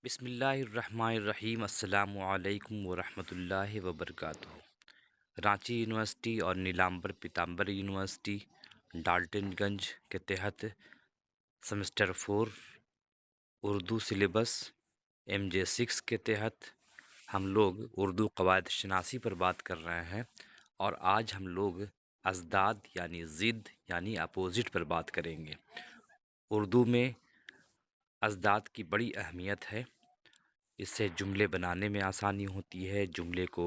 بسم اللہ الرحمن الرحیم۔ السلام علیکم ورحمۃ اللہ وبرکاتہ۔ رانچی یونیورسٹی اور نیلامبر پیتامبر یونیورسٹی ڈالٹن گنج کے تحت سمسٹر 4 اردو سلیبس MJ 6 کے تحت ہم لوگ اردو قواعد شناسی پر بات کر رہے ہیں، اور آج ہم لوگ ازداد یعنی ضد یعنی اپوزٹ پر بات کریں گے۔ اردو میں ازداد کی بڑی اہمیت ہے۔ اس سے جملے بنانے میں آسانی ہوتی ہے، جملے کو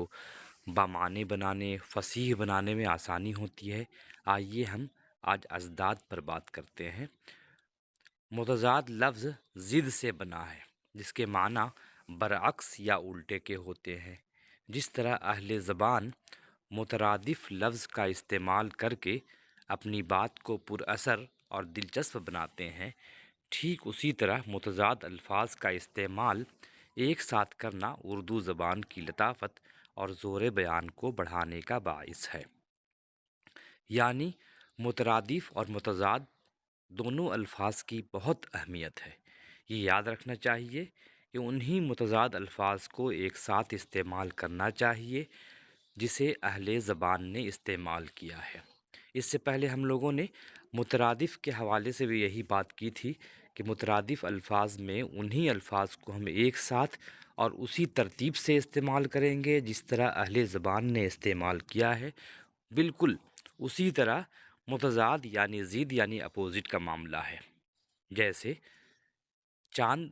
بامعنی بنانے، فصیح بنانے میں آسانی ہوتی ہے۔ آئیے ہم آج ازداد پر بات کرتے ہیں۔ متضاد لفظ ضد سے بنا ہے، جس کے معنی برعکس یا الٹے کے ہوتے ہیں۔ جس طرح اہل زبان مترادف لفظ کا استعمال کر کے اپنی بات کو پر اثر اور دلچسپ بناتے ہیں، ٹھیک اسی طرح متضاد الفاظ کا استعمال ایک ساتھ کرنا اردو زبان کی لطافت اور زور بیان کو بڑھانے کا باعث ہے۔ یعنی مترادف اور متضاد دونوں الفاظ کی بہت اہمیت ہے۔ یہ یاد رکھنا چاہیے کہ انہی متضاد الفاظ کو ایک ساتھ استعمال کرنا چاہیے جسے اہل زبان نے استعمال کیا ہے۔ اس سے پہلے ہم لوگوں نے مترادف کے حوالے سے بھی یہی بات کی تھی کہ مترادف الفاظ میں انہی الفاظ کو ہم ایک ساتھ اور اسی ترتیب سے استعمال کریں گے جس طرح اہل زبان نے استعمال کیا ہے۔ بالکل اسی طرح متضاد یعنی ضد یعنی اپوزٹ کا معاملہ ہے۔ جیسے چاند،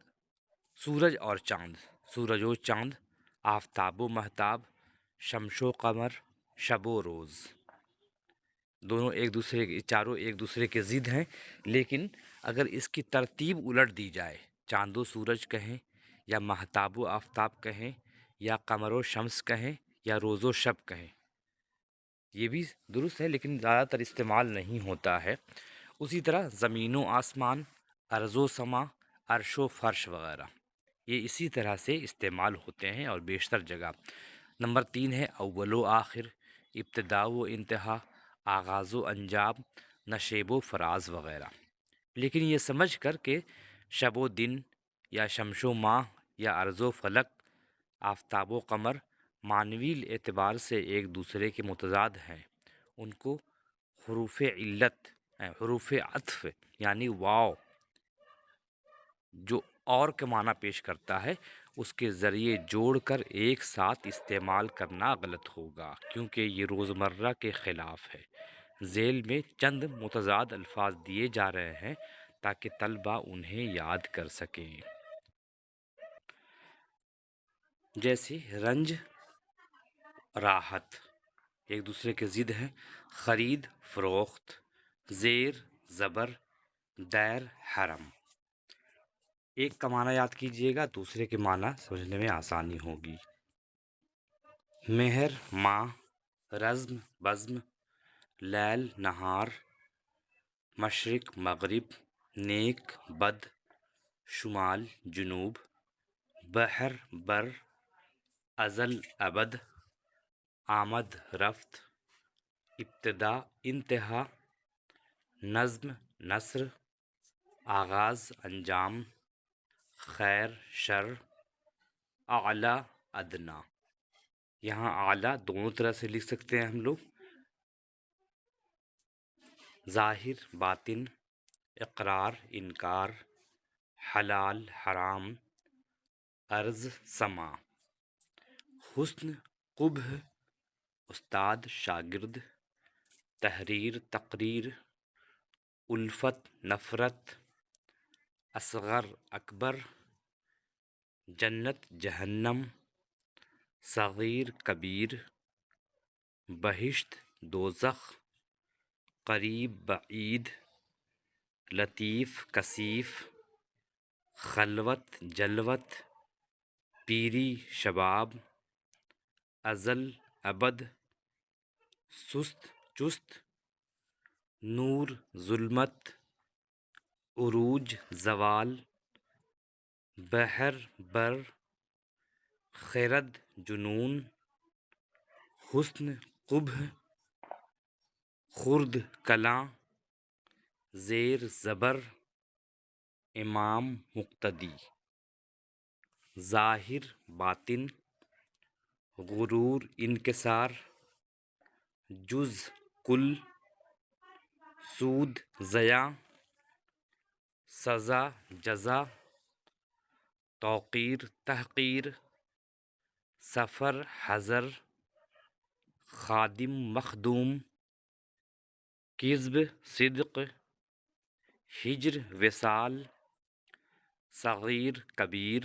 سورج اور چاند، سورج و چاند، آفتاب و مہتاب، شمس و قمر، شب و روز، دونوں چاروں ایک دوسرے کے ضد ہیں، لیکن اگر اس کی ترتیب الٹ دی جائے، چاند و سورج کہیں یا مہتاب و آفتاب کہیں یا قمر و شمس کہیں یا روز و شب کہیں، یہ بھی درست ہے لیکن زیادہ تر استعمال نہیں ہوتا ہے۔ اسی طرح زمین و آسمان، ارض و سما، عرش و فرش وغیرہ، یہ اسی طرح سے استعمال ہوتے ہیں اور بیشتر جگہ۔ نمبر 3 ہے اول و آخر، ابتدا و انتہا، آغاز و انجام، نشیب و فراز وغیرہ۔ لیکن یہ سمجھ کر کہ شب و دن یا شمس و ماہ یا ارض و فلک، آفتاب و قمر معنوی اعتبار سے ایک دوسرے کے متضاد ہیں، ان کو حروف علت، حروف عطف یعنی واو جو اور کے معنی پیش کرتا ہے، اس کے ذریعے جوڑ کر ایک ساتھ استعمال کرنا غلط ہوگا، کیونکہ یہ روزمرہ کے خلاف ہے۔ ذیل میں چند متضاد الفاظ دیے جا رہے ہیں تاکہ طلبہ انہیں یاد کر سکیں۔ جیسے رنج، راحت، ایک دوسرے کے ضد ہیں۔ خرید، فروخت، زیر، زبر، دیر، حرم۔ ایک کا معنی یاد کیجئے گا، دوسرے کے معنی سمجھنے میں آسانی ہوگی۔ مہر، ماہ، رزم، بزم، لیل، نہار، مشرق، مغرب، نیک، بد، شمال، جنوب، بحر، بر، ازل، ابد، آمد، رفت، ابتدا، انتہا، نظم، نثر، آغاز، انجام، خیر، شر، اعلیٰ، ادنیٰ۔ یہاں اعلیٰ دونوں طرح سے لکھ سکتے ہیں ہم لوگ، ظاہر، باطن، اقرار، انکار، حلال، حرام، عرض، سماع۔ حسن، قبح، استاد، شاگرد، تحریر، تقریر، الفت، نفرت، اصغر، اکبر، جنت، جہنم، صغیر، کبیر، بہشت، دوزخ، قریب، بعید، لطیف، کثیف، خلوت، جلوت، پیری، شباب، ازل، ابد، سست، چست، نور، ظلمت، عروج، زوال، بحر، بر، خرد، جنون، حسن، قبح، خرد، کلاں، زیر، زبر، امام، مقتدی۔ ظاہر باطن، غرور انکسار، جز کل، سود ضیاع، سزا جزا، توقیر تحقیر، سفر حضر، خادم مخدوم، کذب صدق، ہجر وصال، صغیر کبیر،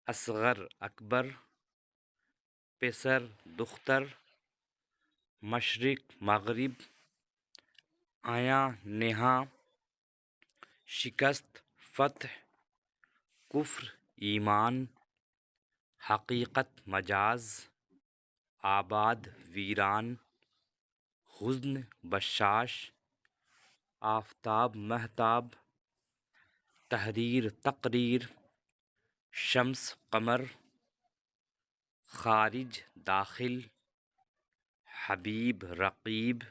اصغر اکبر، پسر دختر، مشرق مغرب، عیاں نہاں، شکست فتح، کفر ایمان، حقیقت مجاز، آباد ویران، حزن بشاش، آفتاب مہتاب، تحریر تقریر، شمس قمر، خارج داخل، حبیب رقیب،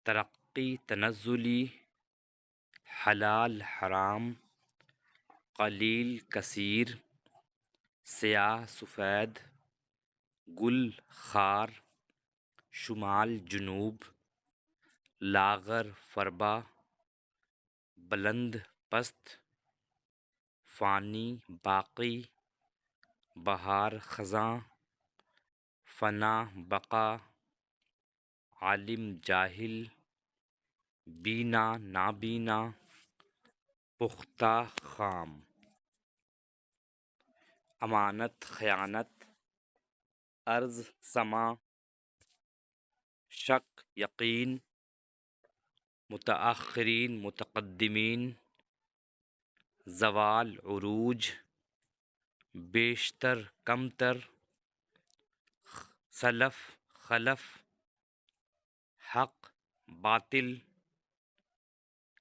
ترقی تنزلی، حلال حرام، قلیل کثیر، سیاہ سفید، گل خار، شمال جنوب، لاغر فربا، بلند پست، فانی باقی، بہار خزاں، فنا بقا، عالم جاہل، بینا نابینا، پختہ خام، امانت خیانت، عرض سما، شک یقین، متاخرین متقدمین، زوال عروج، بیشتر کمتر، سلف خلف، حق باطل،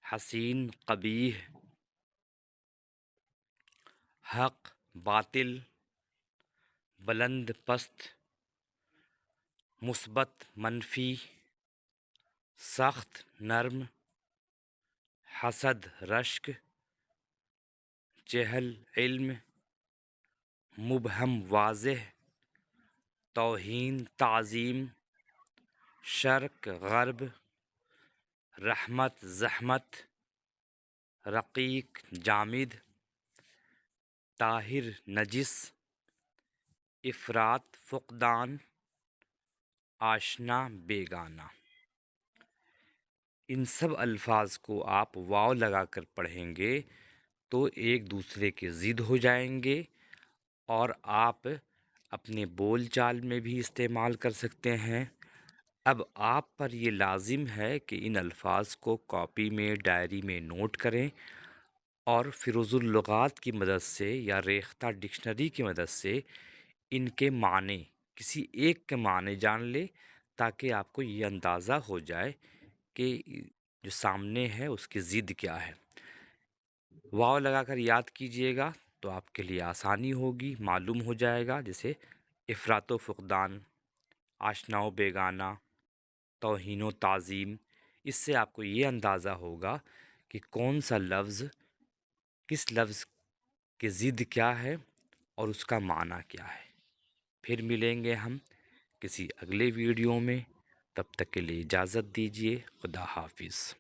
حسین قبیح، حق باطل، بلند پست، مثبت منفی، سخت نرم، حسد رشک، جہل علم، مبہم واضح، توہین تعظیم، شرق غرب، رحمت زحمت، رقیق جامد، طاہر نجس، افراط فقدان، آشنا بیگانہ۔ ان سب الفاظ کو آپ واو لگا کر پڑھیں گے تو ایک دوسرے کے ضد ہو جائیں گے اور آپ اپنے بول چال میں بھی استعمال کر سکتے ہیں۔ اب آپ پر یہ لازم ہے کہ ان الفاظ کو کاپی میں ڈائری میں نوٹ کریں اور فیروز اللغات کی مدد سے یا ریختہ ڈکشنری کی مدد سے ان کے معنی کسی ایک کے معنی جان لیں تاکہ آپ کو یہ اندازہ ہو جائے کہ جو سامنے ہے اس کی ضد کیا ہے۔ واو لگا کر یاد کیجئے گا تو آپ کے لیے آسانی ہوگی، معلوم ہو جائے گا، جیسے افراط و فقدان، آشنا و بیگانہ، توہین و تعظیم۔ اس سے آپ کو یہ اندازہ ہوگا کہ کون سا لفظ کس لفظ کی ضد کیا ہے اور اس کا معنی کیا ہے۔ پھر ملیں گے ہم کسی اگلے ویڈیو میں، تب تک کے لیے اجازت دیجیے، خدا حافظ۔